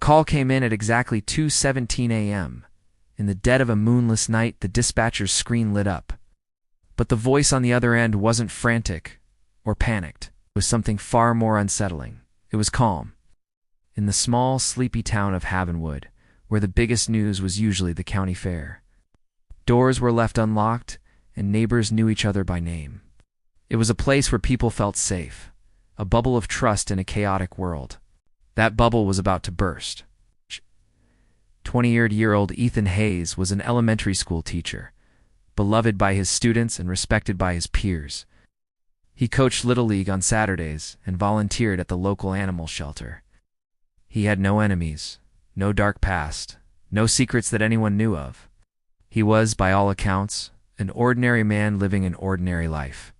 call came in at exactly 2:17 a.m. In the dead of a moonless night, the dispatcher's screen lit up. But the voice on the other end wasn't frantic or panicked. It was something far more unsettling. It was calm. In the small, sleepy town of Havenwood, where the biggest news was usually the county fair, doors were left unlocked and neighbors knew each other by name. It was a place where people felt safe, a bubble of trust in a chaotic world. That bubble was about to burst. 20-year-old Ethan Hayes was an elementary school teacher, beloved by his students and respected by his peers. He coached Little League on Saturdays and volunteered at the local animal shelter. He had no enemies, no dark past, no secrets that anyone knew of. He was, by all accounts, an ordinary man living an ordinary life,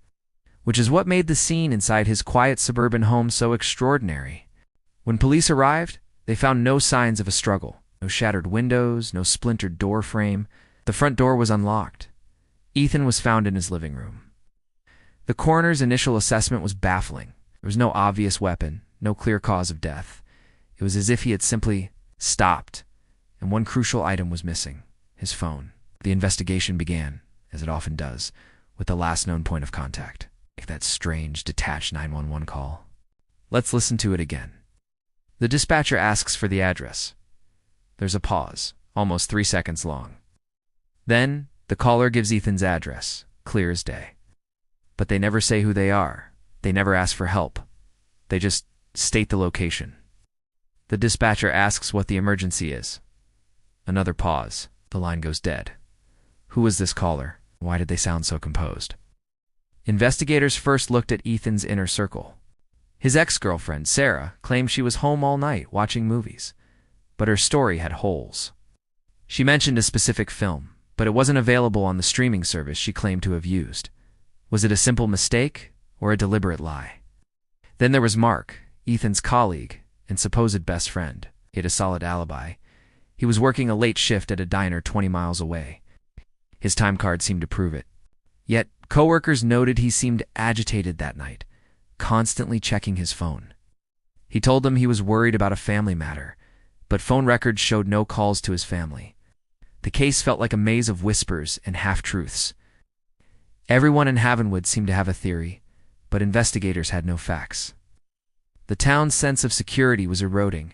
which is what made the scene inside his quiet suburban home so extraordinary. When police arrived, they found no signs of a struggle. No shattered windows, no splintered door frame. The front door was unlocked. Ethan was found in his living room. The coroner's initial assessment was baffling. There was no obvious weapon, no clear cause of death. It was as if he had simply stopped, and one crucial item was missing: his phone. The investigation began, as it often does, with the last known point of contact. That strange, detached 911 call. Let's listen to it again. The dispatcher asks for the address. There's a pause, almost 3 seconds long. Then, the caller gives Ethan's address, clear as day. But they never say who they are. They never ask for help. They just state the location. The dispatcher asks what the emergency is. Another pause. The line goes dead. Who was this caller? Why did they sound so composed? Investigators first looked at Ethan's inner circle. His ex-girlfriend, Sarah, claimed she was home all night watching movies. But her story had holes. She mentioned a specific film, but it wasn't available on the streaming service she claimed to have used. Was it a simple mistake or a deliberate lie? Then there was Mark, Ethan's colleague and supposed best friend. He had a solid alibi. He was working a late shift at a diner 20 miles away. His time card seemed to prove it. Yet, coworkers noted he seemed agitated that night, constantly checking his phone. He told them he was worried about a family matter, but phone records showed no calls to his family. The case felt like a maze of whispers and half-truths. Everyone in Havenwood seemed to have a theory, but investigators had no facts. The town's sense of security was eroding,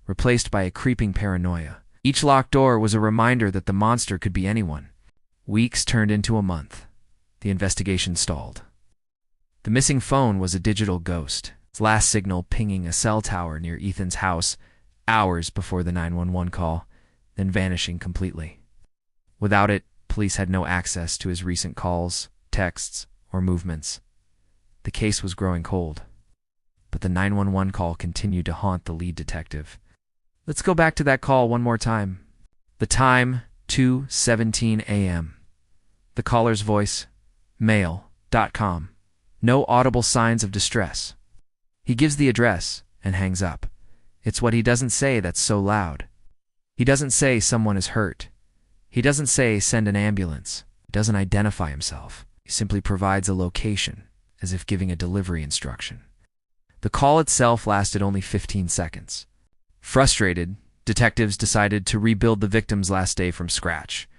replaced by a creeping paranoia. Each locked door was a reminder that the monster could be anyone. Weeks turned into a month. The investigation stalled. The missing phone was a digital ghost, its last signal pinging a cell tower near Ethan's house hours before the 911 call, then vanishing completely. Without it, police had no access to his recent calls, texts, or movements. The case was growing cold. But the 911 call continued to haunt the lead detective. Let's go back to that call one more time. The time, 2:17 a.m. The caller's voice, mail.com. No audible signs of distress. He gives the address and hangs up. It's what he doesn't say that's so loud. He doesn't say someone is hurt. He doesn't say send an ambulance. He doesn't identify himself. He simply provides a location, as if giving a delivery instruction. The call itself lasted only 15 seconds. Frustrated, detectives decided to rebuild the victim's last day from scratch.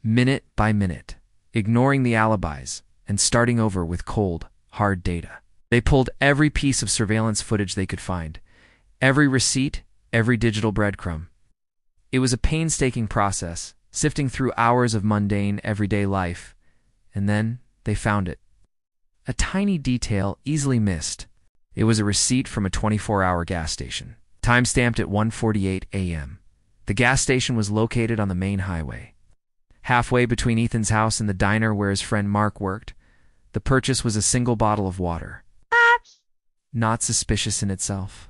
Minute by minute, ignoring the alibis and starting over with cold, hard data. They pulled every piece of surveillance footage they could find, every receipt, every digital breadcrumb. It was a painstaking process, sifting through hours of mundane, everyday life. And then they found it. A tiny detail easily missed. It was a receipt from a 24-hour gas station, time-stamped at 1:48 a.m. The gas station was located on the main highway. Halfway between Ethan's house and the diner where his friend Mark worked, the purchase was a single bottle of water. Not suspicious in itself.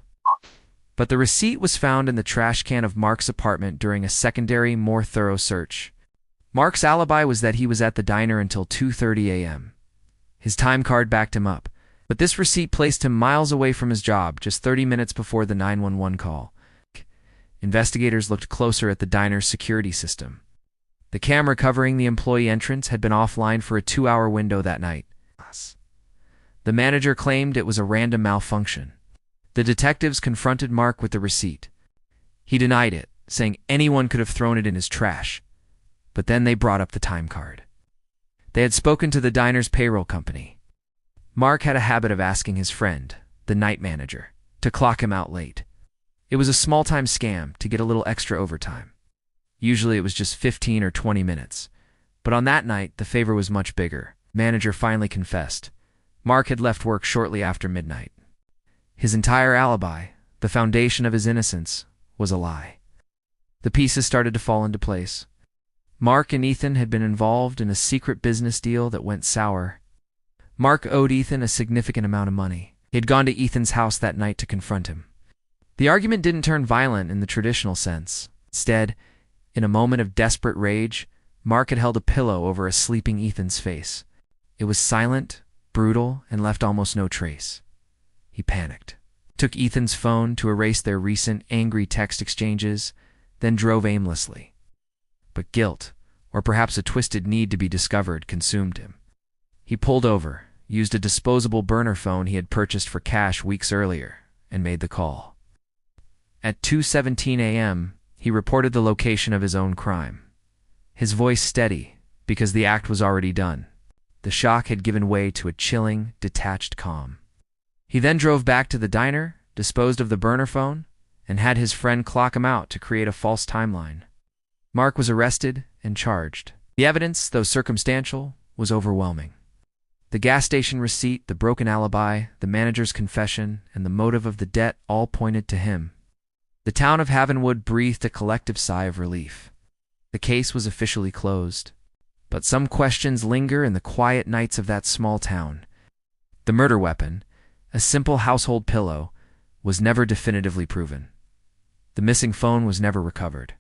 But the receipt was found in the trash can of Mark's apartment during a secondary, more thorough search. Mark's alibi was that he was at the diner until 2:30 a.m. His time card backed him up, but this receipt placed him miles away from his job, just 30 minutes before the 911 call. Investigators looked closer at the diner's security system. The camera covering the employee entrance had been offline for a 2-hour window that night. The manager claimed it was a random malfunction. The detectives confronted Mark with the receipt, He denied it, saying anyone could have thrown it in his trash. But then they brought up the time card. They had spoken to the diner's payroll company. Mark had a habit of asking his friend, the night manager, to clock him out late. It was a small-time scam to get a little extra overtime. Usually it was just 15 or 20 minutes. But on that night, the favor was much bigger. Manager finally confessed. Mark had left work shortly after midnight. His entire alibi, the foundation of his innocence, was a lie. The pieces started to fall into place. Mark and Ethan had been involved in a secret business deal that went sour. Mark owed Ethan a significant amount of money. He had gone to Ethan's house that night to confront him. The argument didn't turn violent in the traditional sense. Instead, in a moment of desperate rage, Mark had held a pillow over a sleeping Ethan's face. It was silent, brutal, and left almost no trace. He panicked, took Ethan's phone to erase their recent angry text exchanges, then drove aimlessly. But guilt, or perhaps a twisted need to be discovered, consumed him. He pulled over, used a disposable burner phone he had purchased for cash weeks earlier, and made the call. At 2:17 a.m., he reported the location of his own crime. His voice steady, because the act was already done. The shock had given way to a chilling, detached calm. He then drove back to the diner, disposed of the burner phone, and had his friend clock him out to create a false timeline. Mark was arrested and charged. The evidence, though circumstantial, was overwhelming. The gas station receipt, the broken alibi, the manager's confession, and the motive of the debt all pointed to him. The town of Havenwood breathed a collective sigh of relief. The case was officially closed. But some questions linger in the quiet nights of that small town. The murder weapon, a simple household pillow, was never definitively proven. The missing phone was never recovered.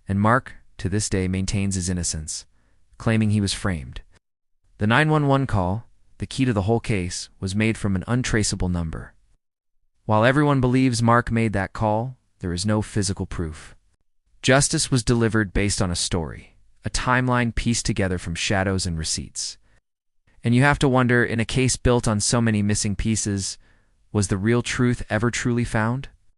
And Mark, to this day, maintains his innocence, claiming he was framed. The 911 call, the key to the whole case, was made from an untraceable number. While everyone believes Mark made that call, there is no physical proof. Justice was delivered based on a story, a timeline pieced together from shadows and receipts. And you have to wonder, in a case built on so many missing pieces, was the real truth ever truly found?